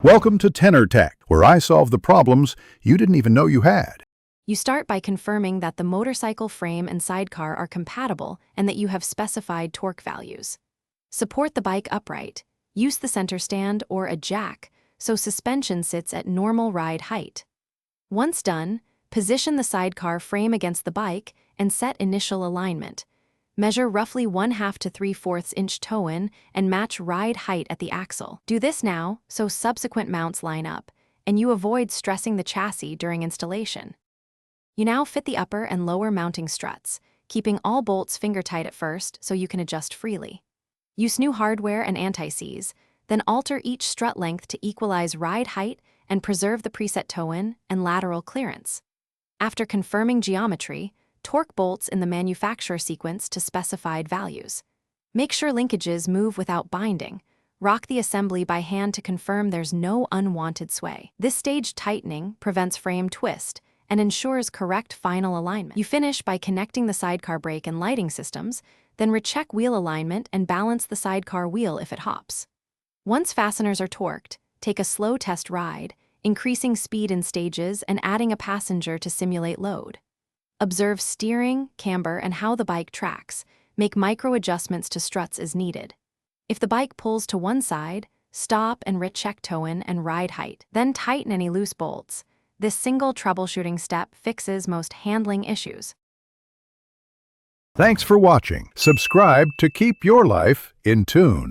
Welcome to Tenor Tech, where I solve the problems you didn't even know you had. You start by confirming that the motorcycle frame and sidecar are compatible and that you have specified torque values. Support the bike upright. Use the center stand or a jack so suspension sits at normal ride height. Once done, position the sidecar frame against the bike and set initial alignment. Measure roughly 1/2 to 3/4 inch toe-in and match ride height at the axle. Do this now so subsequent mounts line up, and you avoid stressing the chassis during installation. You now fit the upper and lower mounting struts, keeping all bolts finger-tight at first so you can adjust freely. Use new hardware and anti-seize, then alter each strut length to equalize ride height and preserve the preset toe-in and lateral clearance. After confirming geometry, torque bolts in the manufacturer sequence to specified values. Make sure linkages move without binding. Rock the assembly by hand to confirm there's no unwanted sway. This stage tightening prevents frame twist and ensures correct final alignment. You finish by connecting the sidecar brake and lighting systems, then recheck wheel alignment and balance the sidecar wheel if it hops. Once fasteners are torqued, take a slow test ride, increasing speed in stages and adding a passenger to simulate load. Observe steering, camber, and how the bike tracks. Make micro adjustments to struts as needed. If the bike pulls to one side, stop and recheck toe-in and ride height. Then tighten any loose bolts. This single troubleshooting step fixes most handling issues. Thanks for watching. Subscribe to keep your life in tune.